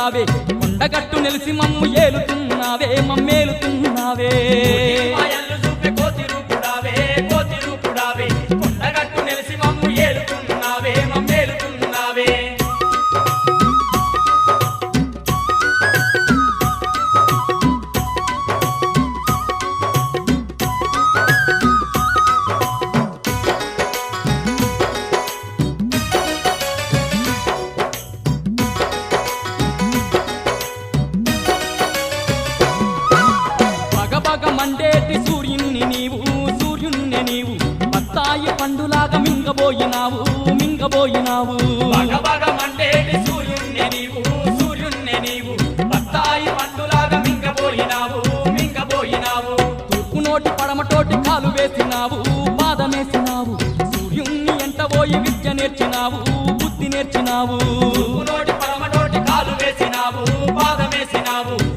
ఏలుతున్నావే కొండగట్టు నెలిసి మమ్ము ఏలుతున్నావే మమ్మేలుతున్నావే మాయలు చూపే కోతి రూపుడావే కోతి రూపుడావే కొండగట్టు నెలిసి మమ్ము ఏలుతున్నావే మమ్మేలుతున్నావే బగబగ మండేటి సూర్యుణ్ణి నీవు సూర్యుణ్ణి నీవు బత్తాయి పండులాగా మింగబోయినావు మింగబోయినావు బగబగ మండేటి సూర్యుణ్ణి నీవు సూర్యుణ్ణి నీవు బత్తాయి పండులాగా మింగబోయినావు మింగబోయినావు తూర్పు నోటి పడమటోటి కాలు వేసినావు పాదమేసినావు సూర్యుణ్ణి ఎంట పోయి విద్య నేర్చినావు బుద్ధి నేర్చినావు నోటి పడమటోటి కాలు వేసినావు పాదమేసినావు